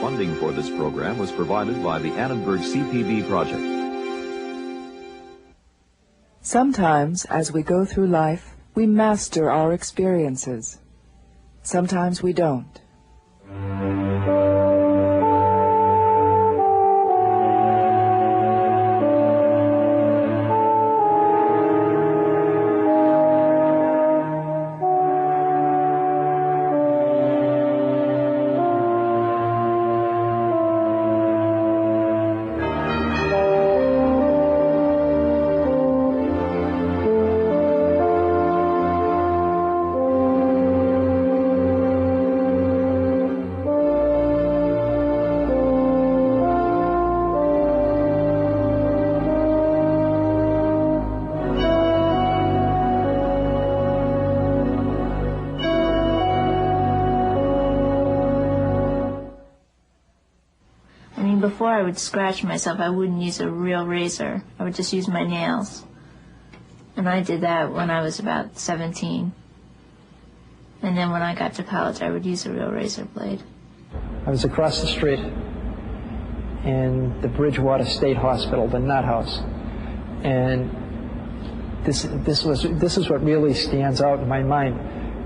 Funding for this program was provided by the Annenberg CPB Project. Sometimes, as we go through life, we master our experiences. Sometimes we don't. Before I would scratch myself, I wouldn't use a real razor. I would just use my nails. And I did that when I was about 17. And then when I got to college, I would use a real razor blade. I was across the street in the Bridgewater State Hospital, the Nut House. And this is what really stands out in my mind.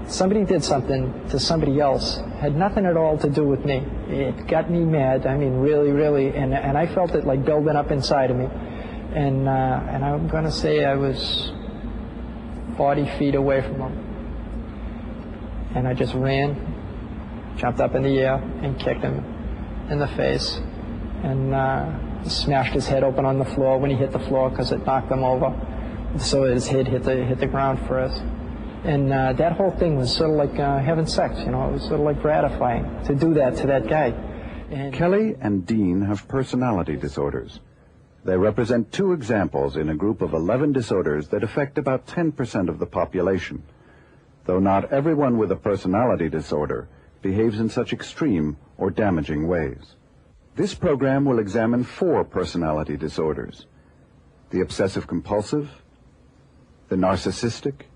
Somebody did something to somebody else, had nothing at all to do with me. It got me mad, I mean, really, and I felt it like building up inside of me. And I'm going to say I was 40 feet away from him. And I just ran, jumped up in the air, and kicked him in the face. And smashed his head open on the floor when he hit the floor because it knocked him over. So his head hit the ground first. And that whole thing was sort of like having sex, you know. It was sort of like gratifying to do that to that guy. And Kelly and Dean have personality disorders. They represent two examples in a group of 11 disorders that affect about 10% of the population. Though not everyone with a personality disorder behaves in such extreme or damaging ways. This program will examine 4 personality disorders: the obsessive-compulsive, the narcissistic,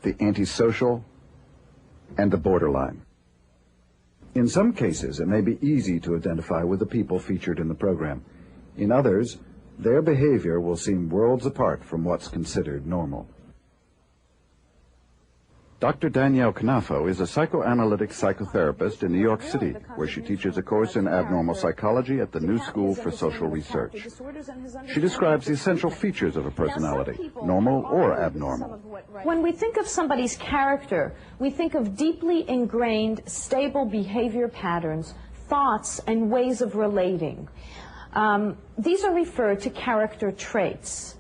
the antisocial, and the borderline. In some cases, it may be easy to identify with the people featured in the program. In others, their behavior will seem worlds apart from what's considered normal. Dr. Danielle Knafo is a psychoanalytic psychotherapist in New York City, where she teaches a course in abnormal psychology at the New School for Social Research. She describes the essential features of a personality, normal or abnormal. When we think of somebody's character, we think of deeply ingrained, stable behavior patterns, thoughts, and ways of relating. These are referred to character traits,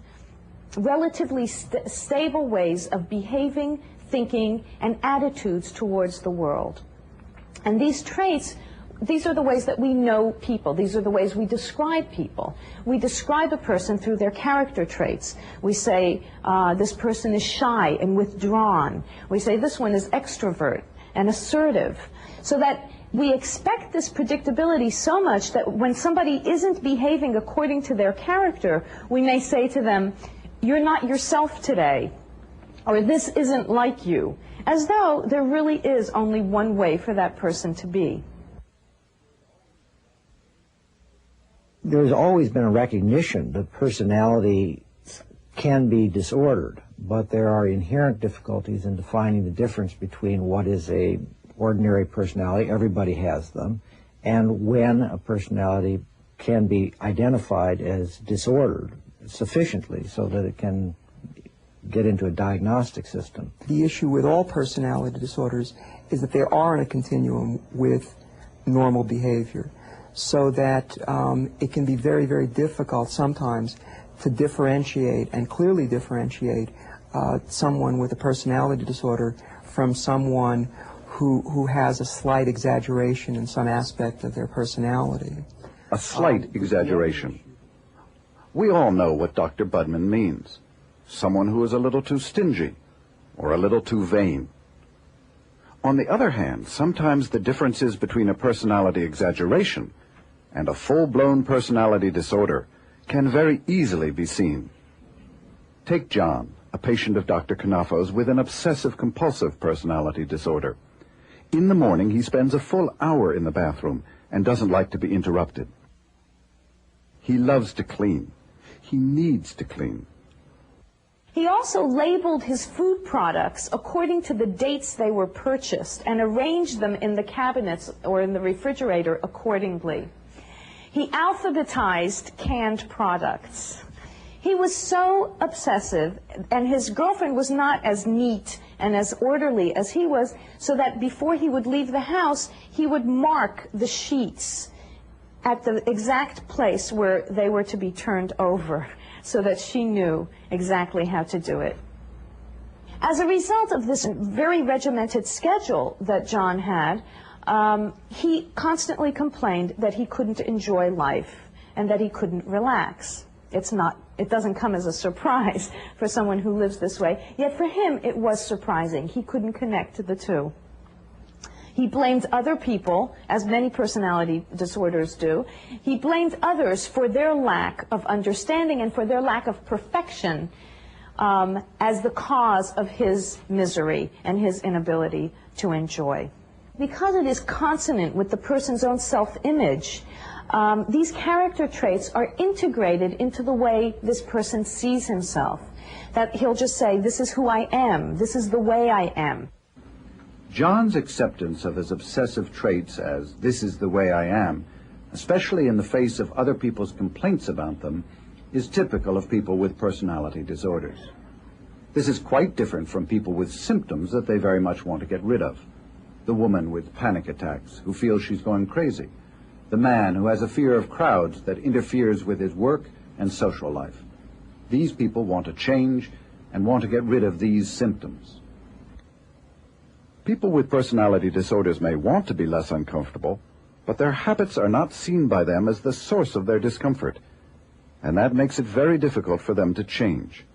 relatively stable ways of behaving, thinking, and attitudes towards the world. And these traits, these are the ways that we know people. These are the ways we describe people. We describe a person through their character traits. We say, this person is shy and withdrawn. We say, this one is extrovert and assertive. So that we expect this predictability so much that when somebody isn't behaving according to their character, we may say to them, you're not yourself today, or this isn't like you, as though there really is only one way for that person to be. There's always been a recognition that personality can be disordered, but there are inherent difficulties in defining the difference between what is a ordinary personality, everybody has them, and when a personality can be identified as disordered sufficiently so that it can get into a diagnostic system. The issue with all personality disorders is that they are in a continuum with normal behavior, so that it can be very, very difficult sometimes to differentiate and clearly differentiate someone with a personality disorder from someone who has a slight exaggeration in some aspect of their personality. A slight exaggeration. We all know what Dr. Budman means. Someone who is a little too stingy or a little too vain. On the other hand, sometimes the differences between a personality exaggeration and a full-blown personality disorder can very easily be seen. Take John, a patient of Dr. Knafo's with an obsessive-compulsive personality disorder. In the morning, he spends a full hour in the bathroom and doesn't like to be interrupted. He loves to clean. He needs to clean. He also labeled his food products according to the dates they were purchased and arranged them in the cabinets or in the refrigerator accordingly. He alphabetized canned products. He was so obsessive, and his girlfriend was not as neat and as orderly as he was, so that before he would leave the house, he would mark the sheets at the exact place where they were to be turned over, so that she knew exactly how to do it. As a result of this very regimented schedule that John had, he constantly complained that he couldn't enjoy life and that he couldn't relax. It doesn't come as a surprise for someone who lives this way, yet for him it was surprising. He couldn't connect to the two. He blamed other people, as many personality disorders do. He blamed others for their lack of understanding and for their lack of perfection as the cause of his misery and his inability to enjoy. Because it is consonant with the person's own self-image, these character traits are integrated into the way this person sees himself. That he'll just say, this is who I am, this is the way I am. John's acceptance of his obsessive traits as this is the way I am, especially in the face of other people's complaints about them, is typical of people with personality disorders. This is quite different from people with symptoms that they very much want to get rid of. The woman with panic attacks who feels she's going crazy. The man who has a fear of crowds that interferes with his work and social life. These people want to change and want to get rid of these symptoms. People with personality disorders may want to be less uncomfortable, but their habits are not seen by them as the source of their discomfort, and that makes it very difficult for them to change.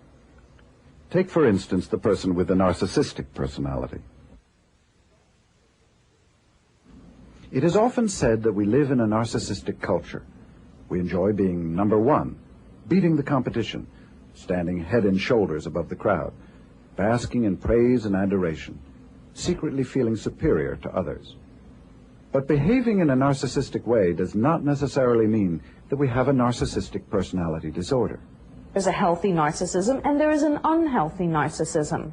Take, for instance, the person with a narcissistic personality. It is often said that we live in a narcissistic culture. We enjoy being number one, beating the competition, standing head and shoulders above the crowd, basking in praise and adoration, secretly feeling superior to others. But behaving in a narcissistic way does not necessarily mean that we have a narcissistic personality disorder. There's a healthy narcissism and there is an unhealthy narcissism.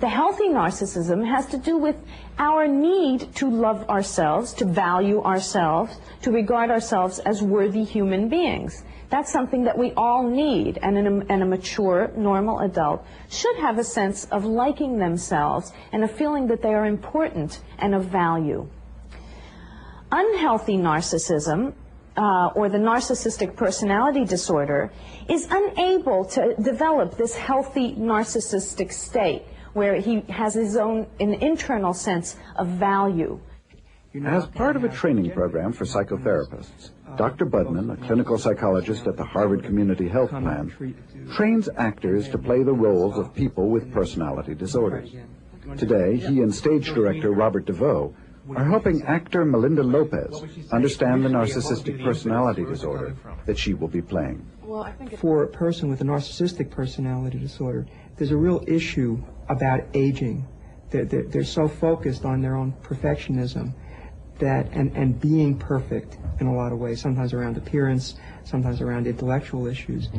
The healthy narcissism has to do with our need to love ourselves, to value ourselves, to regard ourselves as worthy human beings. That's something that we all need, and a mature, normal adult should have a sense of liking themselves and a feeling that they are important and of value. Unhealthy narcissism, or the narcissistic personality disorder, is unable to develop this healthy narcissistic state where he has his own an internal sense of value. As part of a training program for psychotherapists, Dr. Budman, a clinical psychologist at the Harvard Community Health Plan, trains actors to play the roles of people with personality disorders. Today, he and stage director Robert DeVoe are helping actor Melinda Lopez understand the narcissistic personality disorder that she will be playing. For a person with a narcissistic personality disorder, there's a real issue about aging. They're so focused on their own perfectionism that and being perfect in a lot of ways, sometimes around appearance, sometimes around intellectual issues,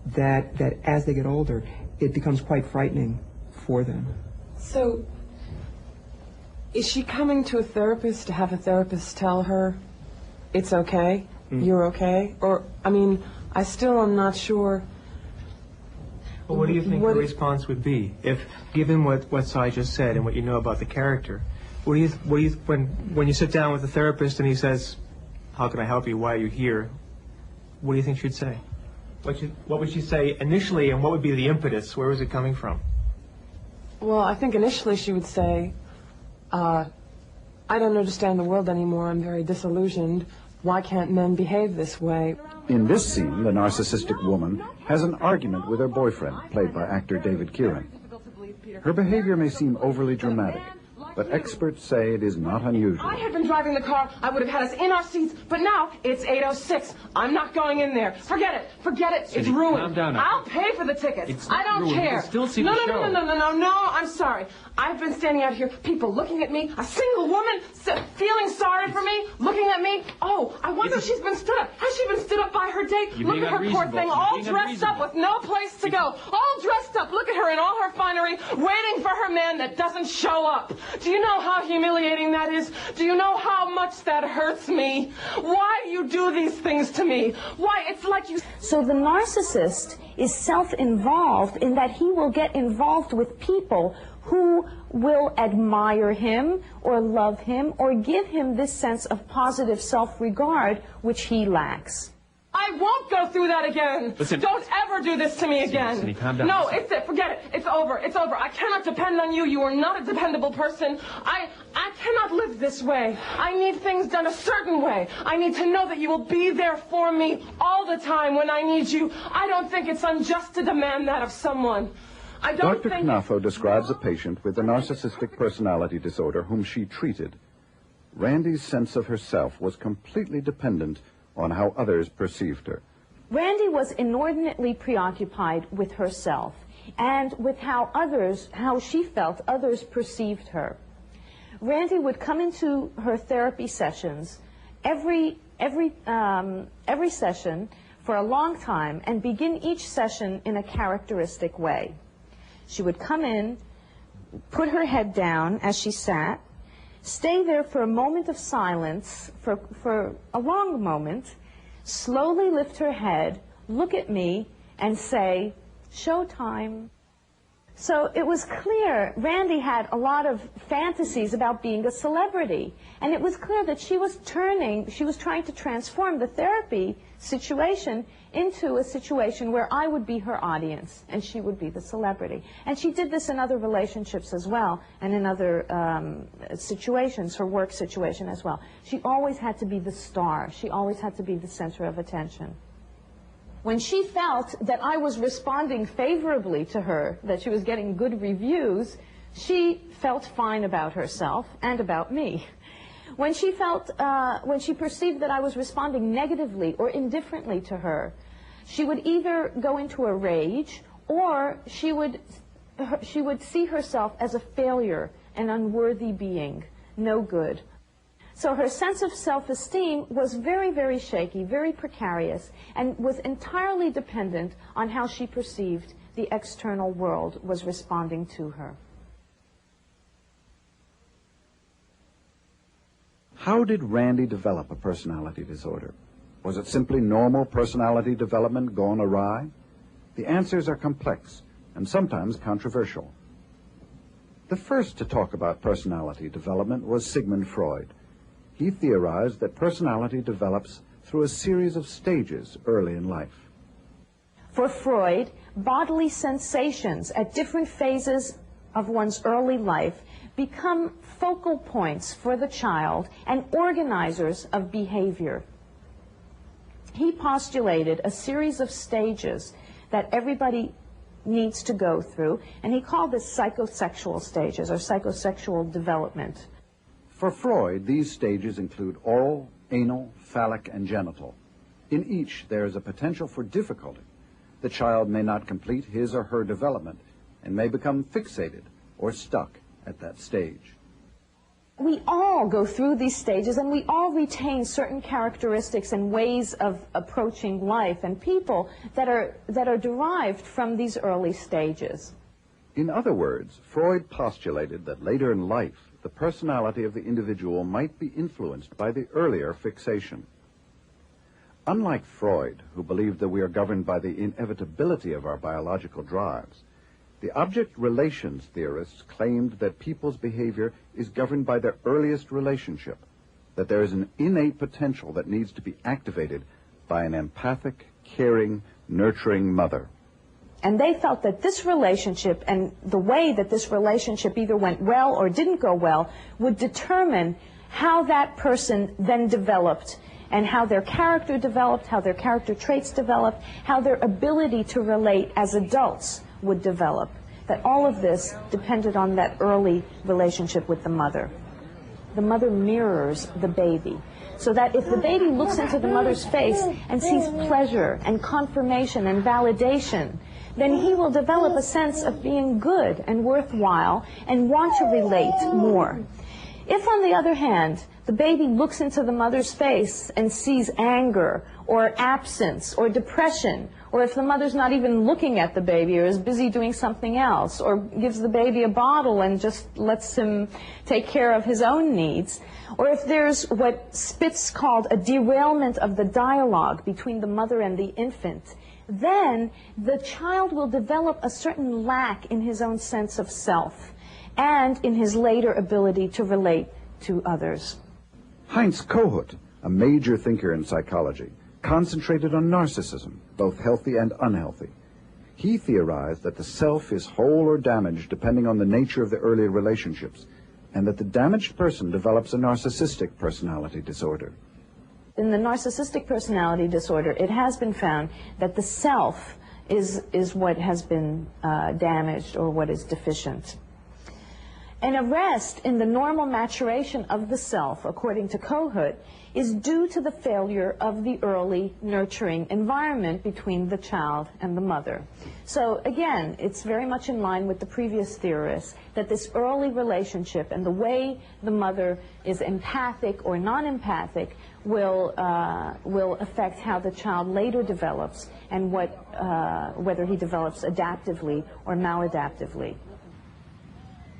that as they get older, it becomes quite frightening for them. So, is she coming to a therapist to have a therapist tell her it's okay, you're okay? Or, I mean, I still am not sure. Well, what do you think the response would be if, given what Cy just said and what you know about the character, when you sit down with the therapist and he says, "How can I help you? Why are you here?" What do you think she'd say? What would she say initially, and what would be the impetus? Where was it coming from? Well, I think initially she would say, "I don't understand the world anymore. I'm very disillusioned. Why can't men behave this way?" In this scene, the narcissistic woman has an argument with her boyfriend, played by actor David Kieran. Her behavior may seem overly dramatic, but experts say it is not unusual. If I had been driving the car, I would have had us in our seats, but now it's 8:06. I'm not going in there. Forget it. Forget it. It's ruined. Calm down now. I'll pay for the tickets. I don't ruined. care. You can still see no, the no, show. No, I'm sorry. I've been standing out here, people looking at me, a single woman feeling sorry for me, looking at me. Oh, I wonder if she's been stood up. Has she been stood up by her date? You're Look being at her poor unreasonable. thing, You're all being dressed up with no place to go. All dressed up. Look at her in all her finery, waiting for her man that doesn't show up. Do you know how humiliating that is? Do you know how much that hurts me? Why do you do these things to me? Why? It's like you... So the narcissist is self-involved in that he will get involved with people who will admire him or love him or give him this sense of positive self-regard which he lacks. I won't go through that again. Listen. Don't ever do this to me again. Cindy, calm down. No, it's it. Forget it. It's over. It's over. I cannot depend on you. You are not a dependable person. I cannot live this way. I need things done a certain way. I need to know that you will be there for me all the time when I need you. I don't think it's unjust to demand that of someone. I don't Dr. think... Knafo describes a patient with a narcissistic personality disorder whom she treated. Randy's sense of herself was completely dependent on how others perceived her. Randy was inordinately preoccupied with herself and with how she felt others perceived her. Randy would come into her therapy sessions every session for a long time and begin each session in a characteristic way. She would come in, put her head down as she sat, stay there for a moment of silence, for a long moment, slowly lift her head, look at me, and say, "Showtime." So it was clear Randy had a lot of fantasies about being a celebrity. And it was clear that she was trying to transform the therapy situation into a situation where I would be her audience and she would be the celebrity. And she did this in other relationships as well and in other situations, her work situation as well. She always had to be the star. She always had to be the center of attention. When she felt that I was responding favorably to her, that she was getting good reviews, she felt fine about herself and about me. When she perceived that I was responding negatively or indifferently to her, she would either go into a rage or she would see herself as a failure, an unworthy being, no good. So her sense of self-esteem was very, very shaky, very precarious, and was entirely dependent on how she perceived the external world was responding to her. How did Randy develop a personality disorder? Was it simply normal personality development gone awry? The answers are complex and sometimes controversial. The first to talk about personality development was Sigmund Freud. He theorized that personality develops through a series of stages early in life. For Freud, bodily sensations at different phases of one's early life become focal points for the child and organizers of behavior. He postulated a series of stages that everybody needs to go through, and he called this psychosexual stages or psychosexual development. For Freud, these stages include oral, anal, phallic, and genital. In each, there is a potential for difficulty. The child may not complete his or her development and may become fixated or stuck at that stage. We all go through these stages, and we all retain certain characteristics and ways of approaching life and people that are derived from these early stages. In other words, Freud postulated that later in life, the personality of the individual might be influenced by the earlier fixation. Unlike Freud, who believed that we are governed by the inevitability of our biological drives, the object relations theorists claimed that people's behavior is governed by their earliest relationship, that there is an innate potential that needs to be activated by an empathic, caring, nurturing mother. And they felt that this relationship and the way that this relationship either went well or didn't go well would determine how that person then developed and how their character developed, how their character traits developed, how their ability to relate as adults would develop. that all of this depended on that early relationship with the mother. The mother mirrors the baby, so that if the baby looks into the mother's face and sees pleasure and confirmation and validation, then he will develop a sense of being good and worthwhile and want to relate more. If, on the other hand, the baby looks into the mother's face and sees anger or absence or depression, or if the mother's not even looking at the baby or is busy doing something else, or gives the baby a bottle and just lets him take care of his own needs, or if there's what Spitz called a derailment of the dialogue between the mother and the infant, then the child will develop a certain lack in his own sense of self and in his later ability to relate to others. Heinz Kohut, a major thinker in psychology, concentrated on narcissism, both healthy and unhealthy. He theorized that the self is whole or damaged depending on the nature of the early relationships, and that the damaged person develops a narcissistic personality disorder. In the narcissistic personality disorder, it has been found that the self is what has been damaged or what is deficient. An arrest in the normal maturation of the self, according to Kohut, is due to the failure of the early nurturing environment between the child and the mother. So again, it's very much in line with the previous theorists that this early relationship and the way the mother is empathic or non-empathic will affect how the child later develops and whether he develops adaptively or maladaptively.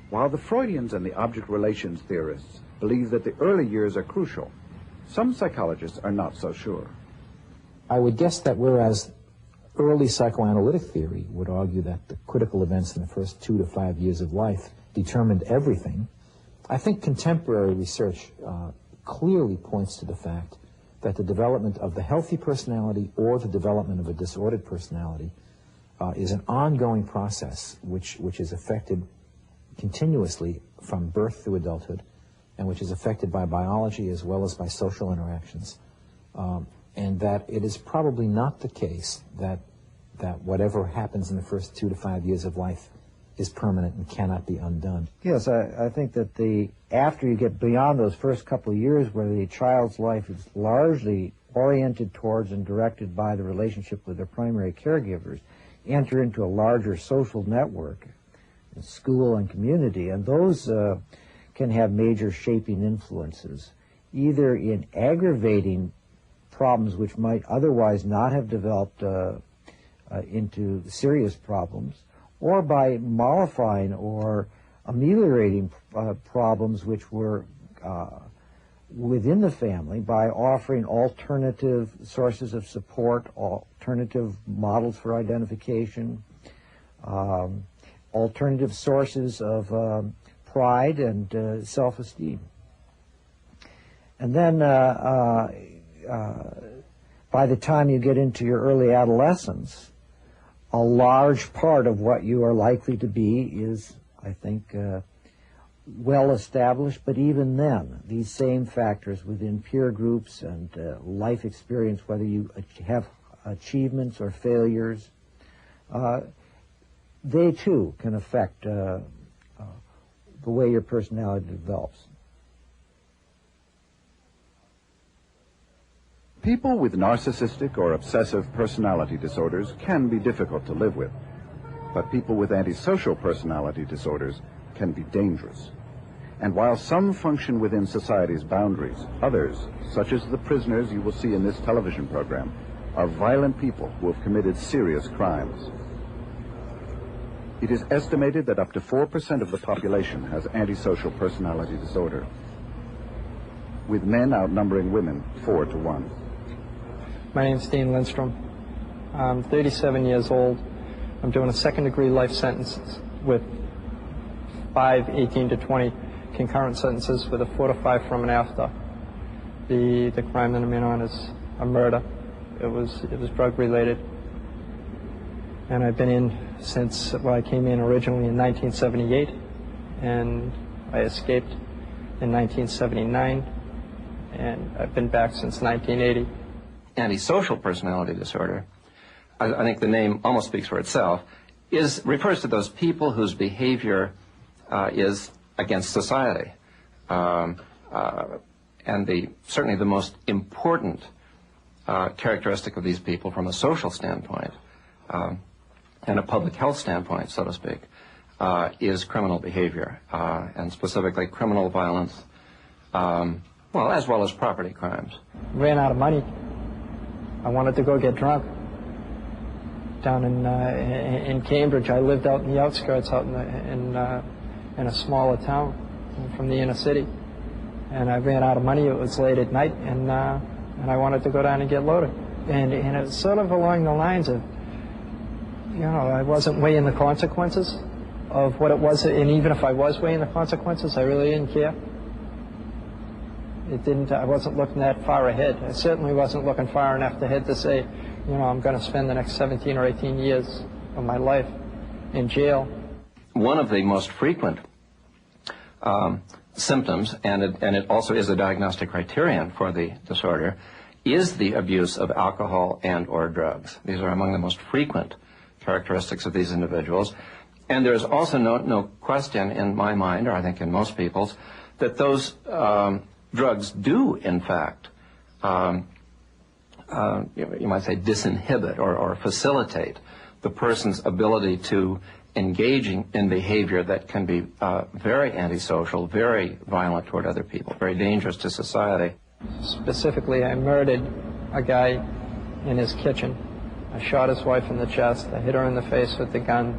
While the Freudians and the object relations theorists believe that the early years are crucial, some psychologists are not so sure. I would guess that whereas early psychoanalytic theory would argue that the critical events in the first 2 to 5 years of life determined everything, I think contemporary research clearly points to the fact that the development of the healthy personality or the development of a disordered personality is an ongoing process which is affected continuously from birth through adulthood, and which is affected by biology as well as by social interactions, and that it is probably not the case that whatever happens in the first 2 to 5 years of life is permanent and cannot be undone. Yes, I think that after you get beyond those first couple of years where the child's life is largely oriented towards and directed by the relationship with their primary caregivers, enter into a larger social network, school and community, and those can have major shaping influences, either in aggravating problems which might otherwise not have developed into serious problems, or by mollifying or ameliorating problems which were within the family by offering alternative sources of support, alternative models for identification, alternative sources of pride and self-esteem. And then by the time you get into your early adolescence, a large part of what you are likely to be is, I think, well established, but even then, these same factors within peer groups and life experience, whether you have achievements or failures, they too can affect the way your personality develops. People with narcissistic or obsessive personality disorders can be difficult to live with, but people with antisocial personality disorders can be dangerous. And while some function within society's boundaries, others, such as the prisoners you will see in this television program, are violent people who have committed serious crimes. It is estimated that up to 4% of the population has antisocial personality disorder, with men outnumbering women 4 to 1. My name's Dean Lindstrom. I'm 37 years old. I'm doing a second-degree life sentence with 5 18 to 20 concurrent sentences with a 4 to 5 from and after. The crime that I'm in on is a murder. It was drug-related. And I've been in since, well, I came in originally in 1978, and I escaped in 1979, and I've been back since 1980. Antisocial personality disorder, I think the name almost speaks for itself, refers to those people whose behavior is against society. And certainly the most important characteristic of these people from a social standpoint and a public health standpoint, so to speak, is criminal behavior, and specifically criminal violence, well, as well as property crimes. Ran out of money. I wanted to go get drunk. Down in Cambridge, I lived out in the outskirts, out in a smaller town from the inner city, and I ran out of money. It was late at night, and I wanted to go down and get loaded. And it was sort of along the lines of, you know, I wasn't weighing the consequences of what it was, and even if I was weighing the consequences, I really didn't care. I wasn't looking that far ahead. I certainly wasn't looking far enough ahead to say, you know, I'm going to spend the next 17 or 18 years of my life in jail. One of the most frequent symptoms, and it also is a diagnostic criterion for the disorder, is the abuse of alcohol and or drugs. These are among the most frequent characteristics of these individuals. And there's also no question in my mind, or I think in most people's, that those drugs do, in fact, you might say disinhibit or facilitate the person's ability to engage in behavior that can be very antisocial, very violent toward other people, very dangerous to society. Specifically, I murdered a guy in his kitchen. I shot his wife in the chest. I hit her in the face with the gun.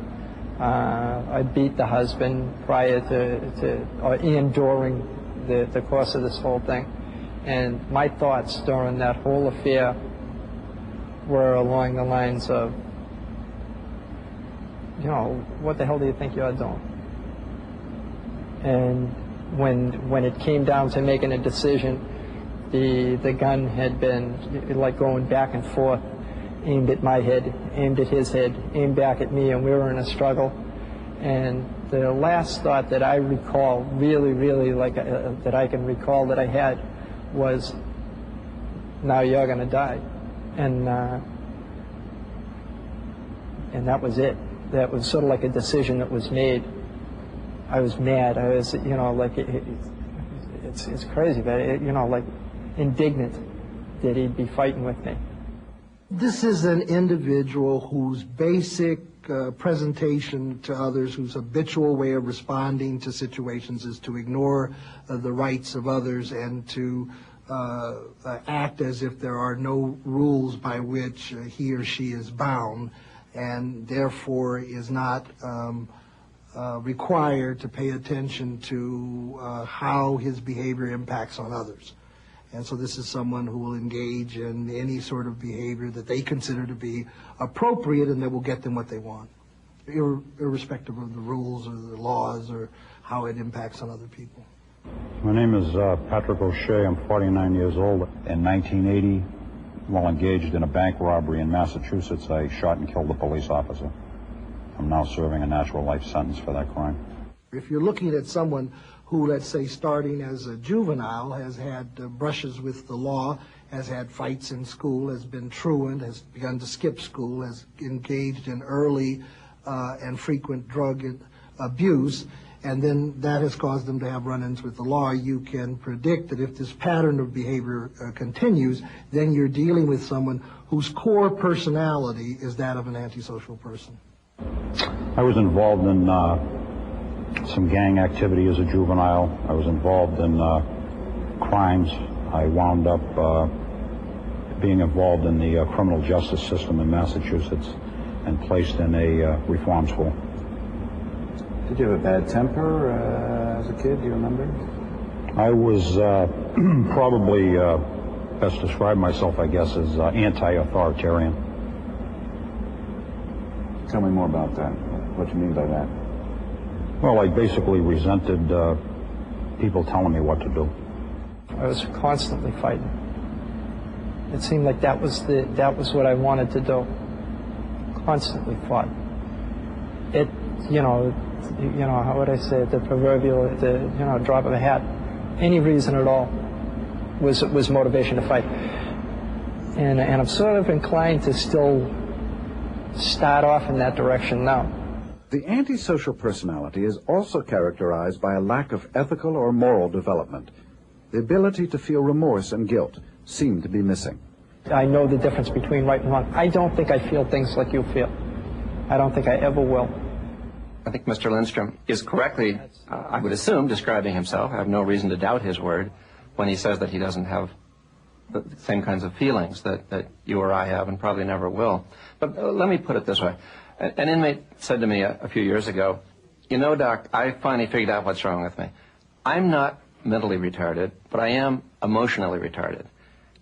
I beat the husband prior and during the course of this whole thing. And my thoughts during that whole affair were along the lines of, you know, what the hell do you think you're doing? And when it came down to making a decision, the gun had been like going back and forth, aimed at my head, aimed at his head, aimed back at me, and we were in a struggle. And the last thought that I recall, really like that I can recall that I had, was, now you're going to die. And that was it. That was sort of like a decision that was made. I was mad. I was, you know, like, it's crazy, but, you know, like, indignant that he'd be fighting with me. This is an individual whose basic presentation to others, whose habitual way of responding to situations is to ignore the rights of others and to act as if there are no rules by which he or she is bound, and therefore is not required to pay attention to how his behavior impacts on others. And so this is someone who will engage in any sort of behavior that they consider to be appropriate and that will get them what they want, irrespective of the rules or the laws or how it impacts on other people. My name is Patrick O'Shea. I'm 49 years old. In 1980, while engaged in a bank robbery in Massachusetts, I shot and killed a police officer. I'm now serving a natural life sentence for that crime. If you're looking at someone who, let's say, starting as a juvenile, has had brushes with the law, has had fights in school, has been truant, has begun to skip school, has engaged in early and frequent drug abuse, and then that has caused them to have run-ins with the law, you can predict that if this pattern of behavior continues, then you're dealing with someone whose core personality is that of an antisocial person. I was involved in some gang activity as a juvenile. I was involved in crimes. I wound up being involved in the criminal justice system in Massachusetts and placed in a reform school. Did you have a bad temper as a kid, do you remember? I was probably best describe myself, I guess, as anti-authoritarian. Tell me more about that. What do you mean by that? Well, I basically resented people telling me what to do. I was constantly fighting. It seemed like that was what I wanted to do. Constantly fought. It, you know, how would I say it? The proverbial, drop of a hat. Any reason at all was motivation to fight. And I'm sort of inclined to still start off in that direction now. The antisocial personality is also characterized by a lack of ethical or moral development. The ability to feel remorse and guilt seem to be missing. I know the difference between right and wrong. I don't think I feel things like you feel. I don't think I ever will. I think Mr. Lindstrom is correctly, I would assume, describing himself. I have no reason to doubt his word when he says that he doesn't have the same kinds of feelings that you or I have and probably never will. But let me put it this way. An inmate said to me a few years ago, "You know, Doc, I finally figured out what's wrong with me. I'm not mentally retarded, but I am emotionally retarded."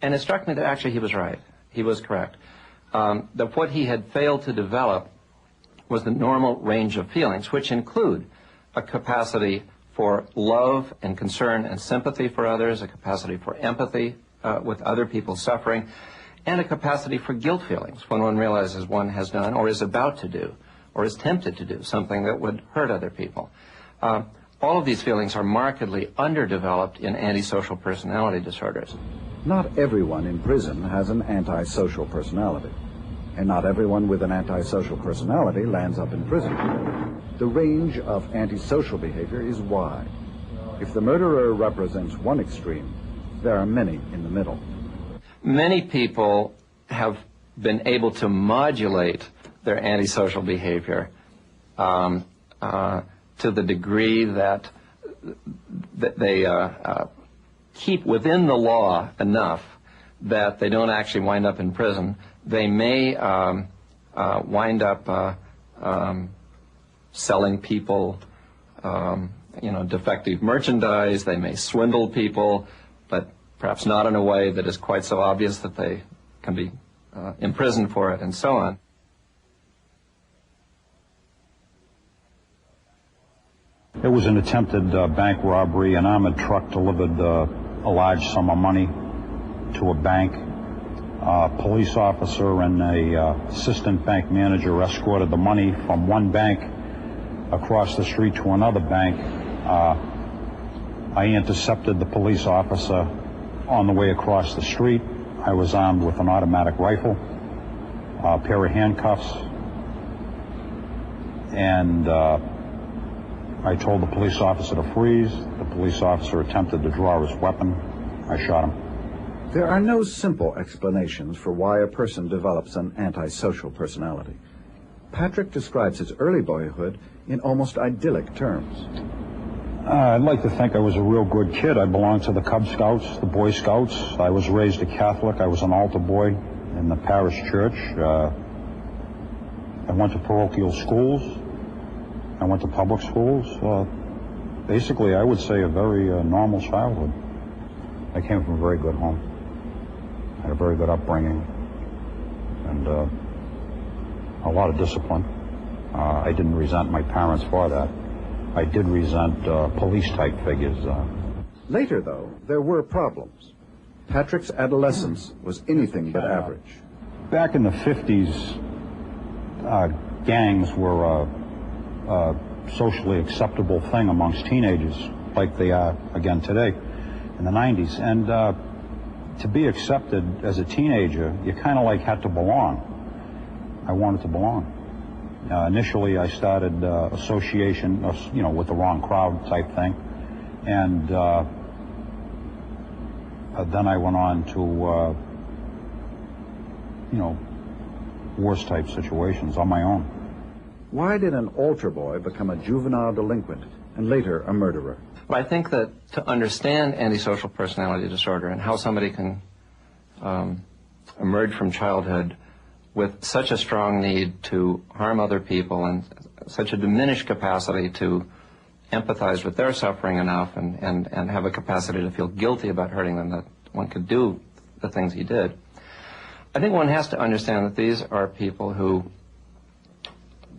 And it struck me that actually he was right. He was correct. That what he had failed to develop was the normal range of feelings, which include a capacity for love and concern and sympathy for others, a capacity for empathy with other people's suffering, and a capacity for guilt feelings when one realizes one has done or is about to do or is tempted to do something that would hurt other people. All of these feelings are markedly underdeveloped in antisocial personality disorders. Not everyone in prison has an antisocial personality, and not everyone with an antisocial personality lands up in prison. The range of antisocial behavior is wide. If the murderer represents one extreme, there are many in the middle. Many people have been able to modulate their antisocial behavior to the degree that they keep within the law enough that they don't actually wind up in prison. They may wind up selling people, defective merchandise. They may swindle people, but perhaps not in a way that is quite so obvious that they can be imprisoned for it, and so on. It was an attempted bank robbery. An armored truck delivered a large sum of money to a bank. A police officer and a assistant bank manager escorted the money from one bank across the street to another bank. I intercepted the police officer on the way across the street. I was armed with an automatic rifle, a pair of handcuffs, and I told the police officer to freeze. The police officer attempted to draw his weapon. I shot him. There are no simple explanations for why a person develops an antisocial personality. Patrick describes his early boyhood in almost idyllic terms. I'd like to think I was a real good kid. I belonged to the Cub Scouts, the Boy Scouts. I was raised a Catholic. I was an altar boy in the parish church. I went to parochial schools. I went to public schools. Basically, I would say a very normal childhood. I came from a very good home. I had a very good upbringing and a lot of discipline. I didn't resent my parents for that. I did resent police-type figures. Later, though, there were problems. Patrick's adolescence was anything but average. Back in the 50s, gangs were a socially acceptable thing amongst teenagers, like they are again today in the 90s. And to be accepted as a teenager, you kind of like had to belong. I wanted to belong. Initially, I started association, with the wrong crowd type thing, and then I went on to, worse type situations on my own. Why did an altar boy become a juvenile delinquent and later a murderer? Well, I think that to understand antisocial personality disorder and how somebody can emerge from childhood with such a strong need to harm other people and such a diminished capacity to empathize with their suffering enough and have a capacity to feel guilty about hurting them that one could do the things he did. I think one has to understand that these are people who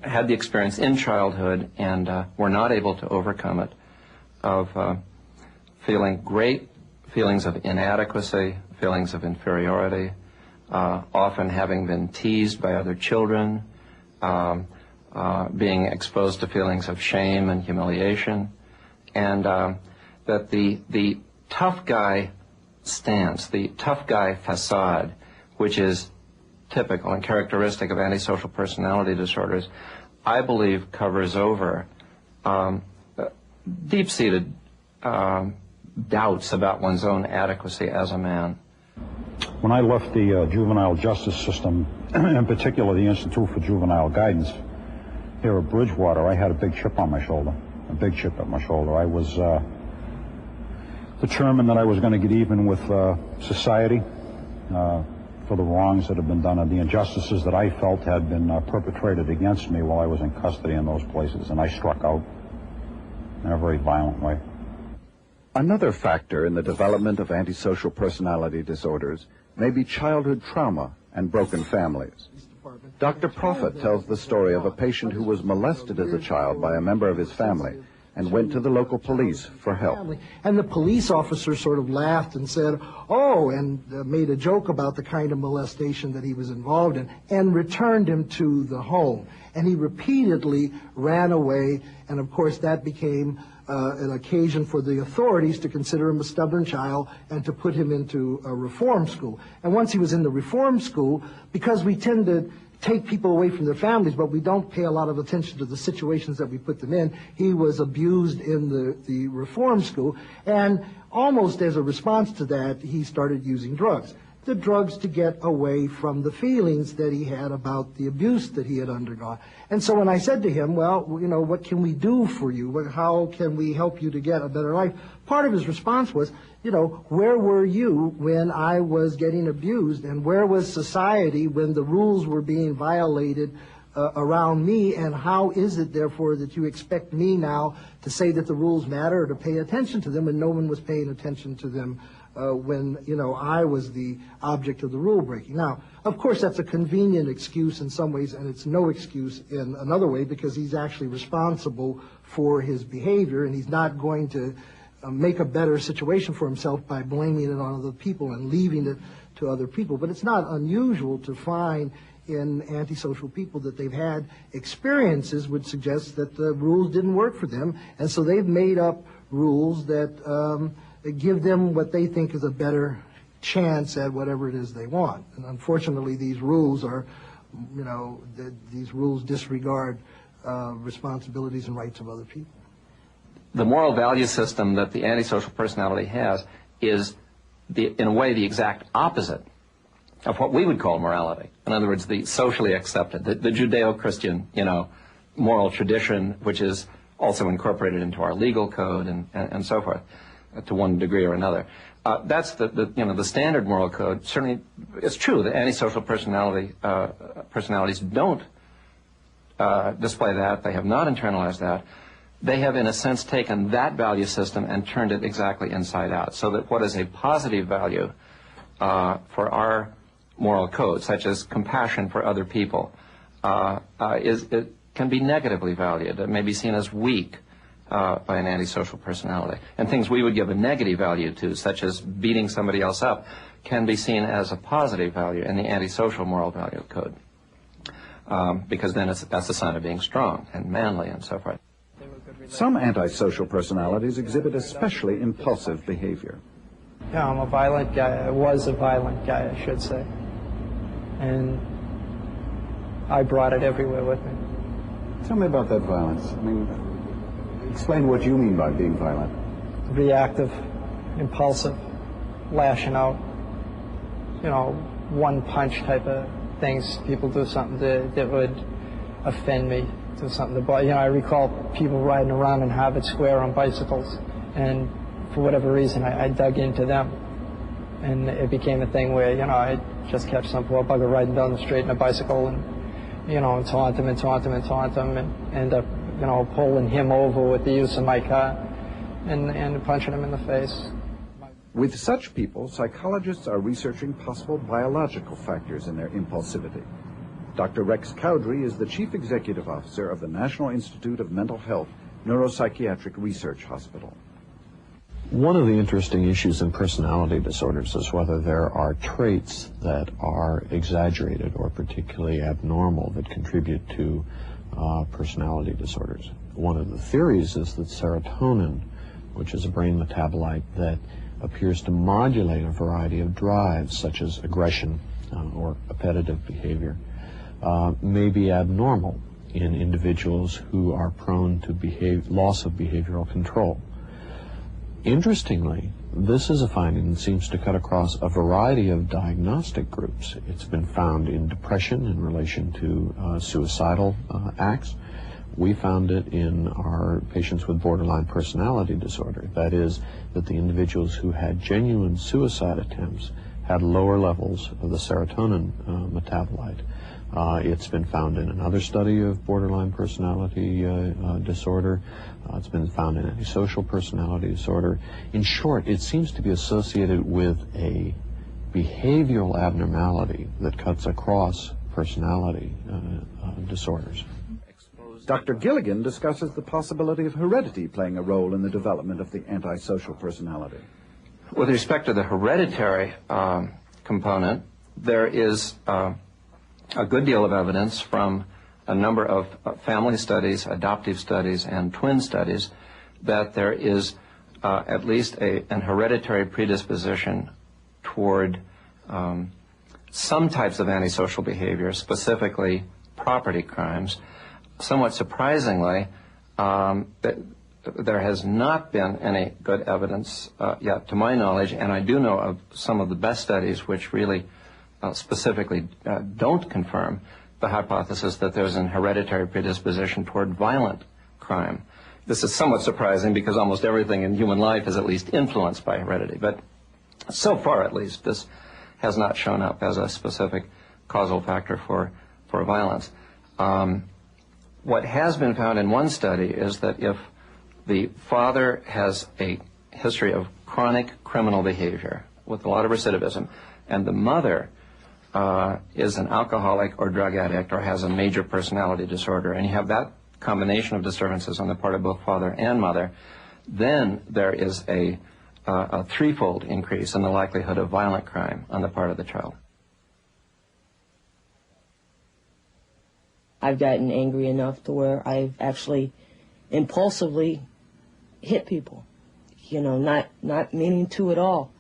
had the experience in childhood and were not able to overcome it, of feeling great feelings of inadequacy, feelings of inferiority, often having been teased by other children, being exposed to feelings of shame and humiliation, and that the tough guy stance, the tough guy facade, which is typical and characteristic of antisocial personality disorders, I believe, covers over deep-seated doubts about one's own adequacy as a man. When I left the juvenile justice system, in particular the Institute for Juvenile Guidance here at Bridgewater, I had a big chip on my shoulder, a big chip at my shoulder. I was determined that I was going to get even with society for the wrongs that had been done and the injustices that I felt had been perpetrated against me while I was in custody in those places, and I struck out in a very violent way. Another factor in the development of antisocial personality disorders may be childhood trauma and broken families. Dr. Prophet tells the story of a patient who was molested as a child by a member of his family and went to the local police for help. And the police officer sort of laughed and said, oh, and made a joke about the kind of molestation that he was involved in, and returned him to the home. And he repeatedly ran away, and of course that became an occasion for the authorities to consider him a stubborn child and to put him into a reform school. And once he was in the reform school, because we tend to take people away from their families, but we don't pay a lot of attention to the situations that we put them in, he was abused in the reform school, and almost as a response to that, he started using drugs. The drugs to get away from the feelings that he had about the abuse that he had undergone. And so when I said to him, well, you know, what can we do for you? How can we help you to get a better life? Part of his response was, you know, where were you when I was getting abused, and where was society when the rules were being violated around me, and how is it, therefore, that you expect me now to say that the rules matter or to pay attention to them when no one was paying attention to them when, you know, I was the object of the rule breaking. Now, of course, that's a convenient excuse in some ways, and it's no excuse in another way, because he's actually responsible for his behavior, and he's not going to make a better situation for himself by blaming it on other people and leaving it to other people. But it's not unusual to find in antisocial people that they've had experiences which suggest that the rules didn't work for them, and so they've made up rules that give them what they think is a better chance at whatever it is they want. And unfortunately, these rules are, you know, these rules disregard responsibilities and rights of other people. The moral value system that the antisocial personality has is, in a way, the exact opposite of what we would call morality. In other words, the socially accepted, the Judeo-Christian, you know, moral tradition, which is also incorporated into our legal code and so forth, to one degree or another. That's the standard moral code. Certainly, it's true that antisocial personalities don't display that. They have not internalized that. They have, in a sense, taken that value system and turned it exactly inside out, so that what is a positive value for our moral code, such as compassion for other people, it can be negatively valued. It may be seen as weak by an antisocial personality. And things we would give a negative value to, such as beating somebody else up, can be seen as a positive value in the antisocial moral value code. Because then that's a sign of being strong and manly and so forth. Some antisocial personalities exhibit especially impulsive behavior. Yeah, I'm a violent guy. I was a violent guy, I should say. And I brought it everywhere with me. Tell me about that violence. I mean, explain what you mean by being violent. Reactive, impulsive, lashing out. You know, one punch type of things. People do something that would offend me. Do something to, you know, I recall people riding around in Harvard Square on bicycles, and for whatever reason, I dug into them. And it became a thing where, you know, I just catch some poor bugger riding down the street on a bicycle and, you know, and taunt him and taunt him and taunt him, and end up, you know, pulling him over with the use of my car and punching him in the face. With such people, psychologists are researching possible biological factors in their impulsivity. Dr. Rex Cowdery is the Chief Executive Officer of the National Institute of Mental Health Neuropsychiatric Research Hospital. One of the interesting issues in personality disorders is whether there are traits that are exaggerated or particularly abnormal that contribute to personality disorders. One of the theories is that serotonin, which is a brain metabolite that appears to modulate a variety of drives such as aggression or appetitive behavior, may be abnormal in individuals who are prone to loss of behavioral control. Interestingly, this is a finding that seems to cut across a variety of diagnostic groups. It's been found in depression in relation to suicidal acts. We found it in our patients with borderline personality disorder. That is, that the individuals who had genuine suicide attempts had lower levels of the serotonin metabolite. It's been found in another study of borderline personality disorder. It's been found in antisocial personality disorder. In short, it seems to be associated with a behavioral abnormality that cuts across personality disorders. Dr. Gilligan discusses the possibility of heredity playing a role in the development of the antisocial personality. With respect to the hereditary component, there is a good deal of evidence from a number of family studies, adoptive studies, and twin studies that there is at least an hereditary predisposition toward some types of antisocial behavior, specifically property crimes. Somewhat surprisingly, there has not been any good evidence yet, to my knowledge, and I do know of some of the best studies which really specifically don't confirm the hypothesis that there's an hereditary predisposition toward violent crime. This is somewhat surprising because almost everything in human life is at least influenced by heredity, but so far at least this has not shown up as a specific causal factor for violence. What has been found in one study is that if the father has a history of chronic criminal behavior with a lot of recidivism, and the mother is an alcoholic or drug addict or has a major personality disorder, and you have that combination of disturbances on the part of both father and mother, then there is a threefold increase in the likelihood of violent crime on the part of the child. I've gotten angry enough to where I've actually impulsively hit people, you know, not meaning to at all,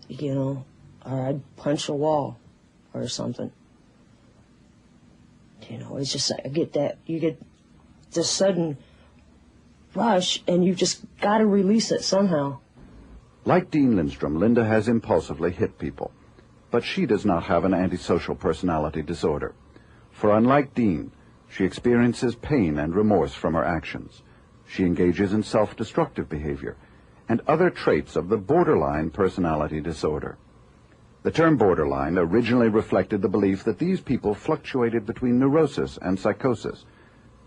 you know, or I'd punch a wall or something. You know, it's just, you get this sudden rush and you just got to release it somehow. Like Dean Lindstrom, Linda has impulsively hit people, but she does not have an antisocial personality disorder. For unlike Dean, she experiences pain and remorse from her actions. She engages in self-destructive behavior and other traits of the borderline personality disorder. The term borderline originally reflected the belief that these people fluctuated between neurosis and psychosis.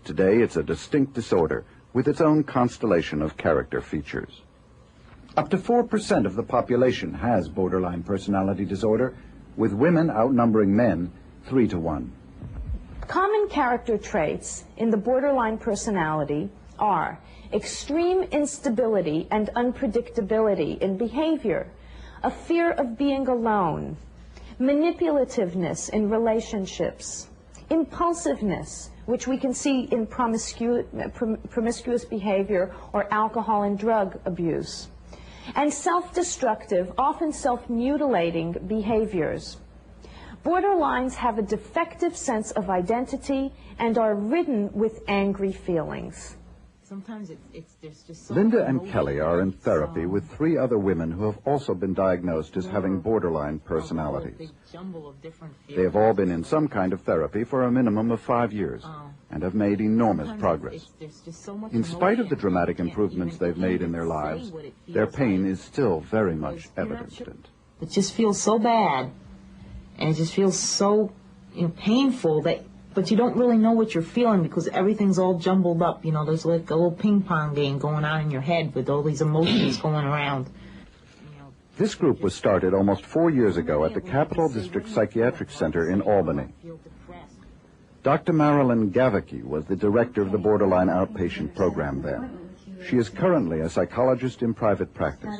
Today, it's a distinct disorder with its own constellation of character features. Up to 4% of the population has borderline personality disorder, with women outnumbering men 3 to 1. Common character traits in the borderline personality are extreme instability and unpredictability in behavior, a fear of being alone, manipulativeness in relationships, impulsiveness, which we can see in promiscuous behavior or alcohol and drug abuse, and self-destructive, often self-mutilating behaviors. Borderlines have a defective sense of identity and are ridden with angry feelings. Sometimes there's just so Linda and Kelly are in therapy with 3 other women who have also been diagnosed as having borderline personalities. They have all been in some kind of therapy for a minimum of 5 years and have made enormous progress. In spite of the dramatic improvements they've made in their lives, their pain is still very much evident. It just feels so bad, and it just feels so painful but you don't really know what you're feeling because everything's all jumbled up. You know, there's like a little ping pong game going on in your head with all these emotions going around. This group was started almost 4 years ago at the Capital District Psychiatric Center in Albany. Dr. Marilyn Gavicki was the director of the borderline outpatient program there. She is currently a psychologist in private practice.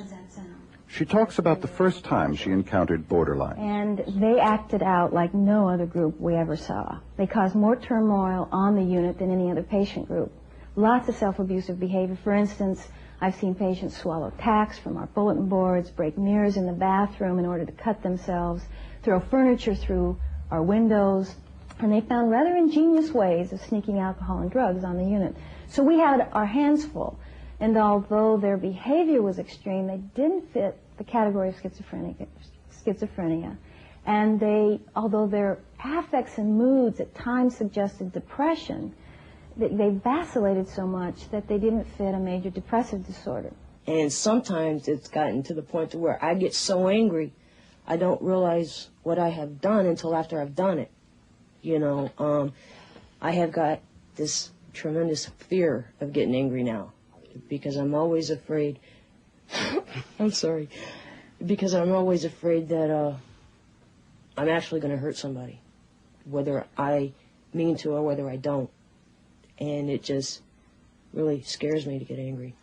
She talks about the first time she encountered borderline. And they acted out like no other group we ever saw. They caused more turmoil on the unit than any other patient group. Lots of self-abusive behavior. For instance, I've seen patients swallow tacks from our bulletin boards, break mirrors in the bathroom in order to cut themselves, throw furniture through our windows, And they found rather ingenious ways of sneaking alcohol and drugs on the unit. So we had our hands full. And although their behavior was extreme, they didn't fit the category of schizophrenia. And although their affects and moods at times suggested depression, they vacillated so much that they didn't fit a major depressive disorder. And sometimes it's gotten to the point to where I get so angry, I don't realize what I have done until after I've done it. You know, I have got this tremendous fear of getting angry now because I'm always afraid, I'm sorry, because I'm always afraid that I'm actually going to hurt somebody, whether I mean to or whether I don't. And it just really scares me to get angry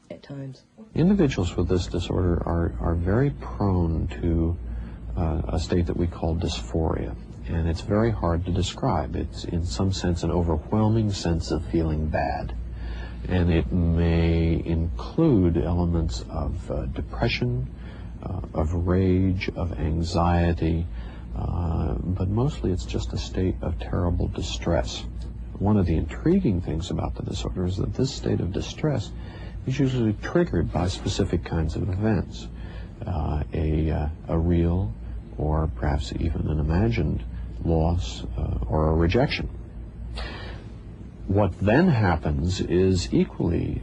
at times. Individuals with this disorder are very prone to a state that we call dysphoria. And it's very hard to describe. It's, in some sense, an overwhelming sense of feeling bad. And it may include elements of depression, of rage, of anxiety, but mostly it's just a state of terrible distress. One of the intriguing things about the disorder is that this state of distress is usually triggered by specific kinds of events, a real or perhaps even an imagined loss or a rejection. What then happens is equally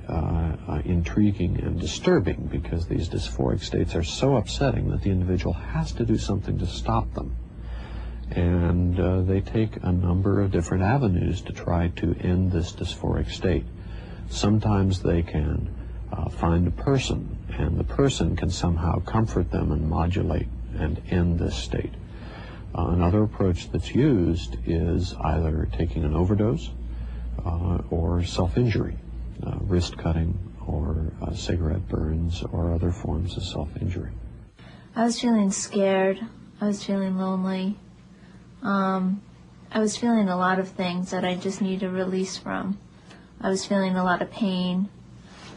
intriguing and disturbing, because these dysphoric states are so upsetting that the individual has to do something to stop them. And they take a number of different avenues to try to end this dysphoric state. Sometimes they can find a person, and the person can somehow comfort them and modulate and end this state. Another approach that's used is either taking an overdose or self-injury, wrist cutting or cigarette burns or other forms of self-injury. I was feeling scared. I was feeling lonely. I was feeling a lot of things that I just needed a release from. I was feeling a lot of pain,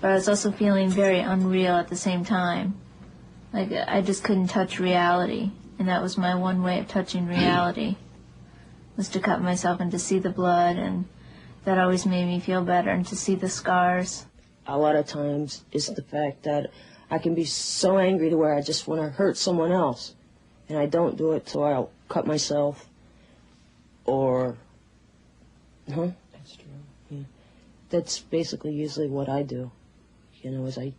but I was also feeling very unreal at the same time. Like, I just couldn't touch reality, and that was my one way of touching reality, was to cut myself and to see the blood, and that always made me feel better, and to see the scars. A lot of times it's the fact that I can be so angry to where I just want to hurt someone else, and I don't do it, so I'll cut myself, or... That's true. Yeah. That's basically usually what I do, you know, is I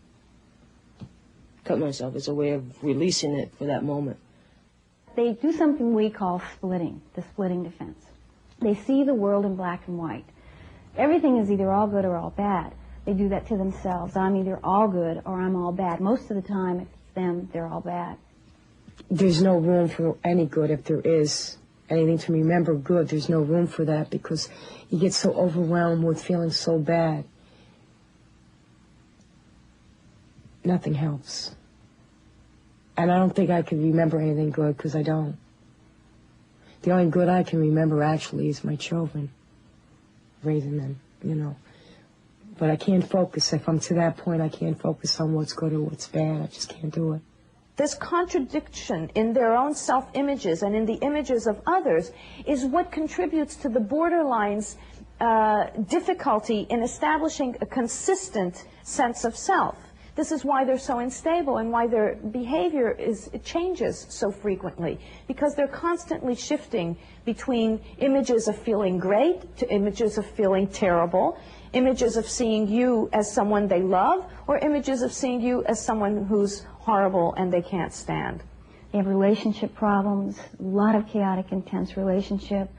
cut myself. It's a way of releasing it for that moment. They do something we call splitting, the splitting defense. They see the world in black and white. Everything is either all good or all bad. They do that to themselves. I'm either all good or I'm all bad. Most of the time, if it's them, they're all bad. There's no room for any good. If there is anything to remember good, there's no room for that, because you get so overwhelmed with feeling so bad. Nothing helps. And I don't think I can remember anything good, because I don't. The only good I can remember actually is my children, raising them, you know. But I can't focus. If I'm to that point, I can't focus on what's good or what's bad. I just can't do it. This contradiction in their own self-images and in the images of others is what contributes to the borderline's difficulty in establishing a consistent sense of self. This is why they're so unstable and why their behavior changes so frequently, because they're constantly shifting between images of feeling great to images of feeling terrible, images of seeing you as someone they love, or images of seeing you as someone who's horrible and they can't stand. They have relationship problems, a lot of chaotic, intense relationship,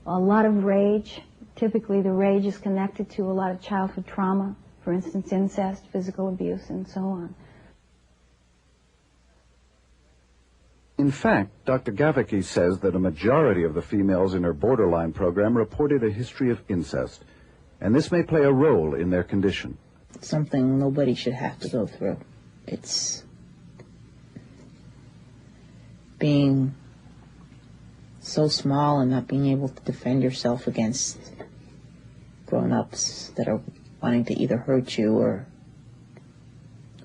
a lot of rage. Typically the rage is connected to a lot of childhood trauma. For instance, incest, physical abuse, and so on. In fact, Dr. Gavicki says that a majority of the females in her borderline program reported a history of incest, and this may play a role in their condition. Something nobody should have to go through. It's being so small and not being able to defend yourself against grown-ups that are wanting to either hurt you or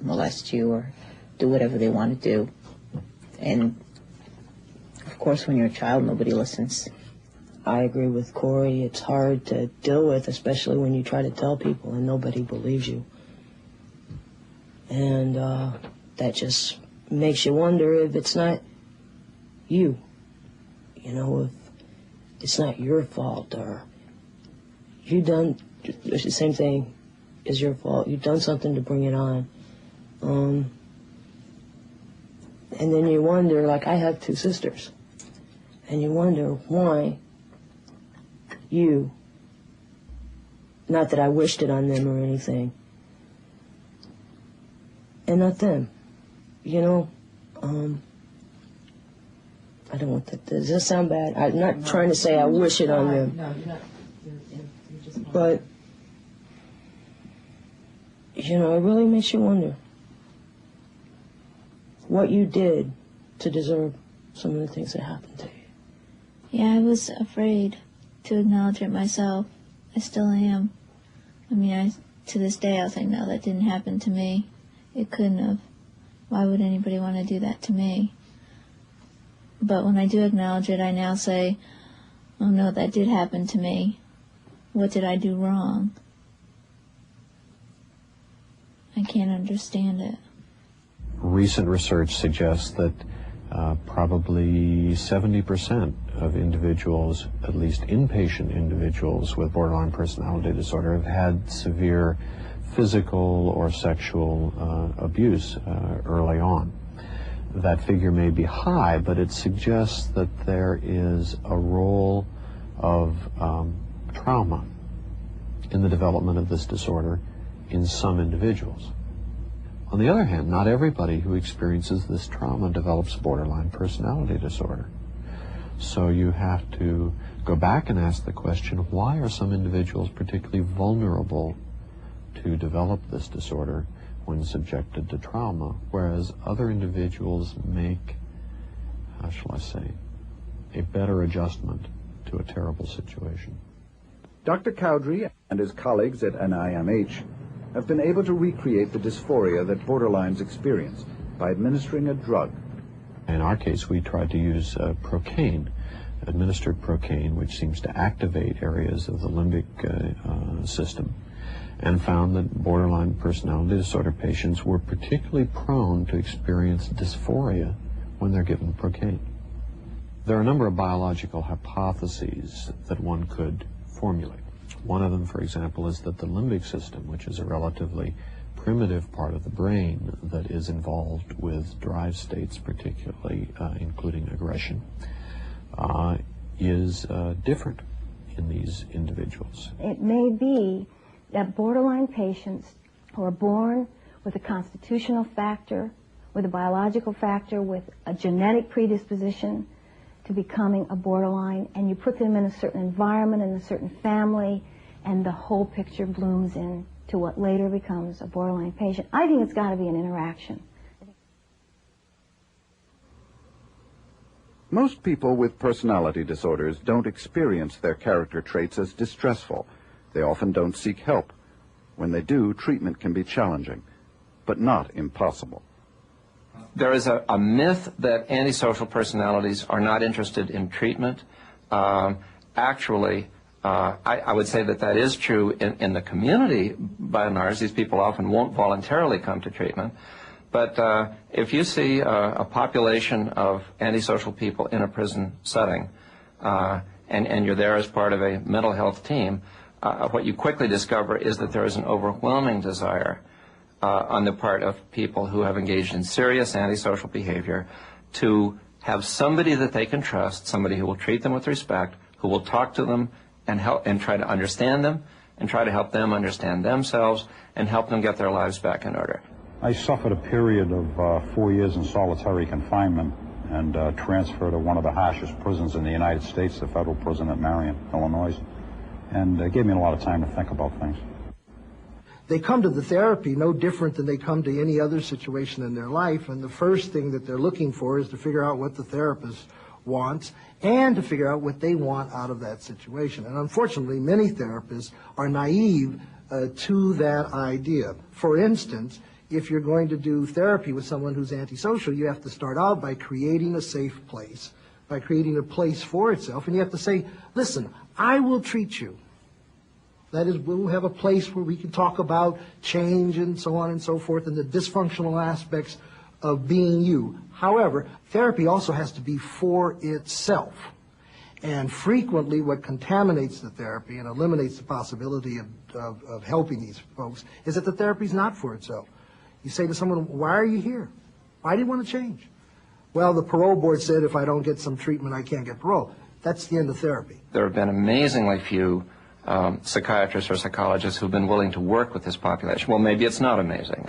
molest you or do whatever they want to do. And, of course, when you're a child, nobody listens. I agree with Corey. It's hard to deal with, especially when you try to tell people and nobody believes you. And that just makes you wonder if it's not you. You know, if it's not your fault, or you done the same thing is your fault. You've done something to bring it on. And then you wonder, like I have 2 sisters, and you wonder why you, not that I wished it on them or anything, and not them, you know. I don't want that. Does that sound bad? I'm not trying to say I wish it on them. No, you're not. You're just. But, you know, it really makes you wonder what you did to deserve some of the things that happened to you. Yeah, I was afraid to acknowledge it myself. I still am. I mean, to this day, I'll say, no, that didn't happen to me. It couldn't have. Why would anybody want to do that to me? But when I do acknowledge it, I now say, oh no, that did happen to me. What did I do wrong? I can't understand it. Recent research suggests that probably 70% of individuals, at least inpatient individuals with borderline personality disorder, have had severe physical or sexual abuse early on. That figure may be high, but it suggests that there is a role of trauma in the development of this disorder in some individuals. On the other hand, not everybody who experiences this trauma develops borderline personality disorder. So you have to go back and ask the question, why are some individuals particularly vulnerable to develop this disorder when subjected to trauma, whereas other individuals make, how shall I say, a better adjustment to a terrible situation. Dr. Cowdery and his colleagues at NIMH have been able to recreate the dysphoria that borderlines experience by administering a drug. In our case, we tried to use procaine, administered procaine, which seems to activate areas of the limbic system, and found that borderline personality disorder patients were particularly prone to experience dysphoria when they're given procaine. There are a number of biological hypotheses that one could formulate. One of them, for example, is that the limbic system, which is a relatively primitive part of the brain that is involved with drive states, particularly including aggression, is different in these individuals. It may be that borderline patients who are born with a constitutional factor, with a biological factor, with a genetic predisposition to becoming a borderline, and you put them in a certain environment, in a certain family, and the whole picture blooms into what later becomes a borderline patient. I think it's got to be an interaction. Most people with personality disorders don't experience their character traits as distressful. They often don't seek help. When they do, treatment can be challenging, but not impossible. There is a myth that antisocial personalities are not interested in treatment. Actually, I would say that that is true in the community, by and large. These people often won't voluntarily come to treatment. But if you see a population of antisocial people in a prison setting, and you're there as part of a mental health team, what you quickly discover is that there is an overwhelming desire on the part of people who have engaged in serious antisocial behavior to have somebody that they can trust, somebody who will treat them with respect, who will talk to them and help and try to understand them and try to help them understand themselves and help them get their lives back in order. I suffered a period of 4 years in solitary confinement and transferred to one of the harshest prisons in the United States, the federal prison at Marion, Illinois. And it gave me a lot of time to think about things. They come to the therapy no different than they come to any other situation in their life, and the first thing that they're looking for is to figure out what the therapist wants and to figure out what they want out of that situation. And unfortunately, many therapists are naive to that idea. For instance, if you're going to do therapy with someone who's antisocial, you have to start out by creating a safe place by creating a place for itself, and you have to say, listen, I will treat you. That is, we'll have a place where we can talk about change and so on and so forth and the dysfunctional aspects of being you. However, therapy also has to be for itself. And frequently what contaminates the therapy and eliminates the possibility of helping these folks is that the therapy is not for itself. You say to someone, why are you here? Why do you want to change? Well, the parole board said if I don't get some treatment, I can't get parole. That's the end of therapy. There have been amazingly few psychiatrists or psychologists who've been willing to work with this population. Well, maybe it's not amazing.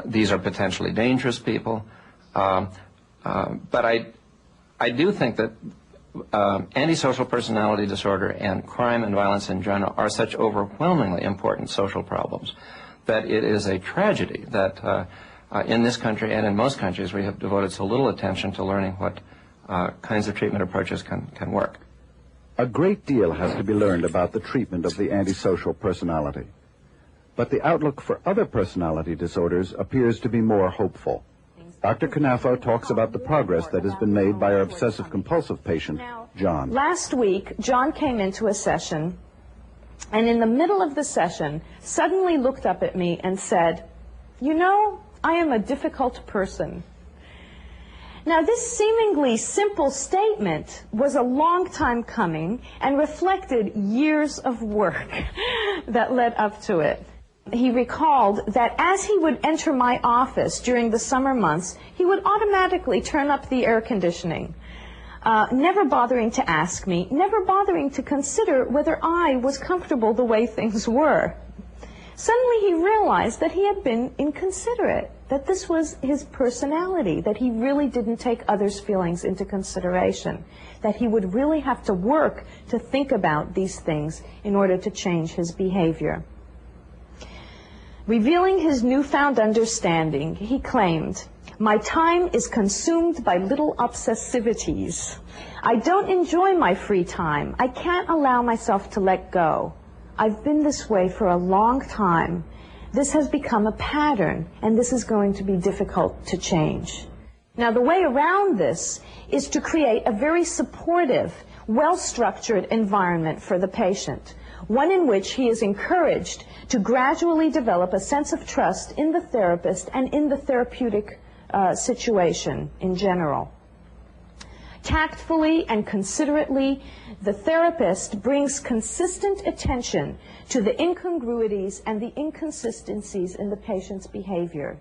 These are potentially dangerous people. But I do think that antisocial personality disorder and crime and violence in general are such overwhelmingly important social problems that it is a tragedy that in this country and in most countries we have devoted so little attention to learning what kinds of treatment approaches can work. A great deal has to be learned about the treatment of the antisocial personality. But the outlook for other personality disorders appears to be more hopeful. Dr. Canafo talks about the progress that has been made by our obsessive-compulsive patient, John. Last week, John came into a session, and in the middle of the session, suddenly looked up at me and said, "You know, I am a difficult person." Now, this seemingly simple statement was a long time coming and reflected years of work that led up to it. He recalled that as he would enter my office during the summer months, he would automatically turn up the air conditioning, never bothering to ask me, never bothering to consider whether I was comfortable the way things were. Suddenly he realized that he had been inconsiderate, that this was his personality, that he really didn't take others' feelings into consideration, that he would really have to work to think about these things in order to change his behavior. Revealing his newfound understanding, he claimed, "My time is consumed by little obsessivities. I don't enjoy my free time. I can't allow myself to let go. I've been this way for a long time. This has become a pattern, and this is going to be difficult to change." Now, the way around this is to create a very supportive, well-structured environment for the patient, one in which he is encouraged to gradually develop a sense of trust in the therapist and in the therapeutic situation in general. Tactfully and considerately, the therapist brings consistent attention to the incongruities and the inconsistencies in the patient's behavior.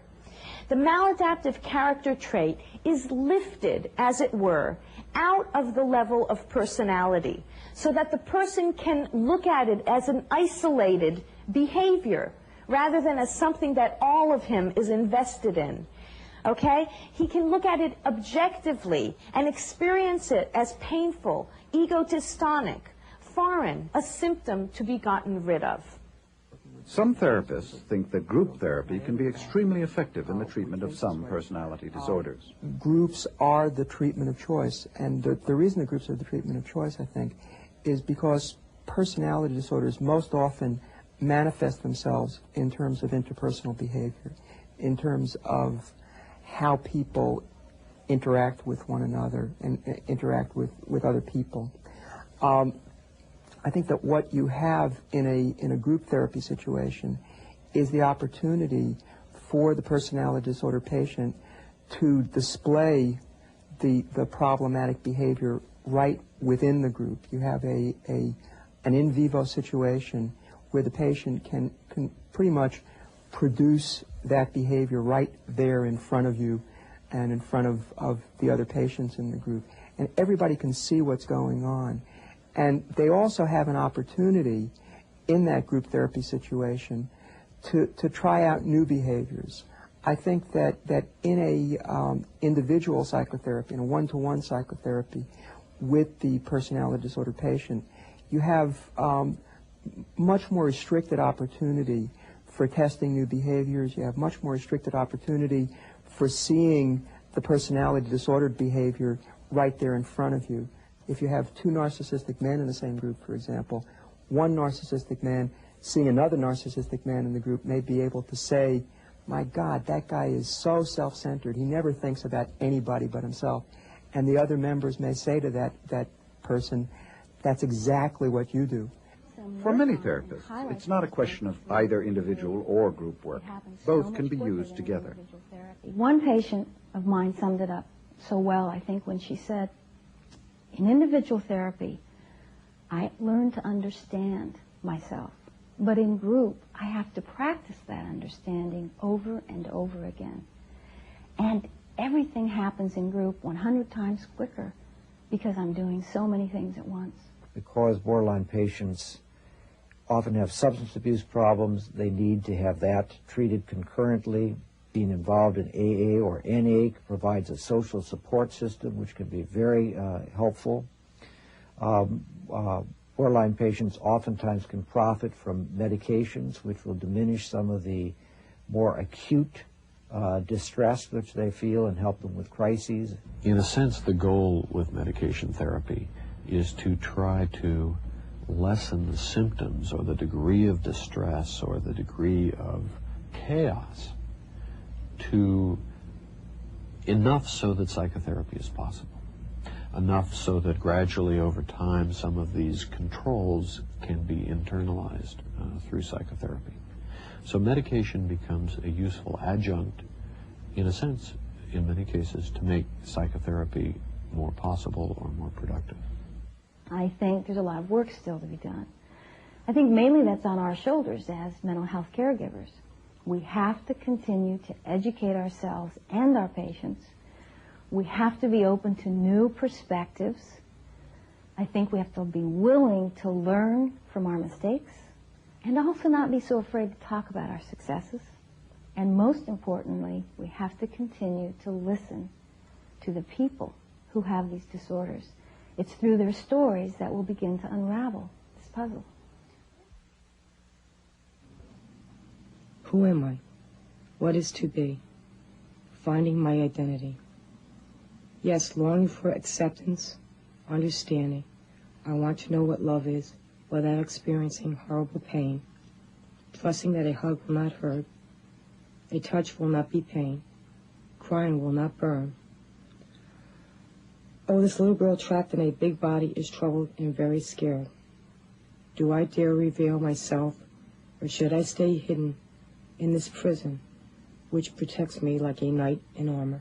The maladaptive character trait is lifted, as it were, out of the level of personality, so that the person can look at it as an isolated behavior, rather than as something that all of him is invested in. Okay? He can look at it objectively and experience it as painful, egotistonic, foreign, a symptom to be gotten rid of. Some therapists think that group therapy can be extremely effective in the treatment of some personality disorders. Groups are the treatment of choice, and the reason that groups are the treatment of choice, I think, is because personality disorders most often manifest themselves in terms of interpersonal behavior, in terms of how people interact with one another and interact with other people. I think that what you have in a group therapy situation is the opportunity for the personality disorder patient to display the problematic behavior right within the group. You have an in vivo situation where the patient can pretty much produce that behavior right there in front of you and in front of the other patients in the group. And everybody can see what's going on. And they also have an opportunity in that group therapy situation to try out new behaviors. I think that in a individual psychotherapy, in a one-to-one psychotherapy with the personality disorder patient, you have much more restricted opportunity for testing new behaviors. You have much more restricted opportunity for seeing the personality disordered behavior right there in front of you. If you have two narcissistic men in the same group, for example, one narcissistic man seeing another narcissistic man in the group may be able to say, my God, that guy is so self-centered. He never thinks about anybody but himself. And the other members may say to that person, that's exactly what you do. For many therapists, it's not a question of either individual or group work. Both can be used together. One patient of mine summed it up so well, I think, when she said, in individual therapy, I learn to understand myself. But in group, I have to practice that understanding over and over again. And everything happens in group 100 times quicker because I'm doing so many things at once. Because borderline patients often have substance abuse problems, they need to have that treated concurrently. Being involved in AA or NA provides a social support system which can be very helpful. Borderline patients oftentimes can profit from medications which will diminish some of the more acute distress which they feel and help them with crises. In a sense, the goal with medication therapy is to try to lessen the symptoms or the degree of distress or the degree of chaos to enough so that psychotherapy is possible. Enough so that gradually over time some of these controls can be internalized through psychotherapy. So medication becomes a useful adjunct, in a sense, in many cases, to make psychotherapy more possible or more productive. I think there's a lot of work still to be done. I think mainly that's on our shoulders as mental health caregivers. We have to continue to educate ourselves and our patients. We have to be open to new perspectives. I think we have to be willing to learn from our mistakes and also not be so afraid to talk about our successes. And most importantly, we have to continue to listen to the people who have these disorders. It's through their stories that we'll begin to unravel this puzzle. Who am I? What is to be? Finding my identity. Yes, longing for acceptance, understanding. I want to know what love is without experiencing horrible pain. Trusting that a hug will not hurt, a touch will not be pain, crying will not burn. Oh, this little girl trapped in a big body is troubled and very scared. Do I dare reveal myself, or should I stay hidden in this prison, which protects me like a knight in armor?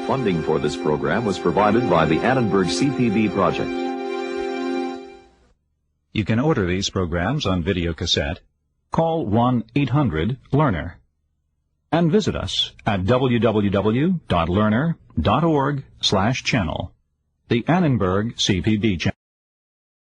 Funding for this program was provided by the Annenberg CPB Project. You can order these programs on videocassette. Call 1-800-LEARNER. And visit us at www.learner.org/channel. The Annenberg CPB channel.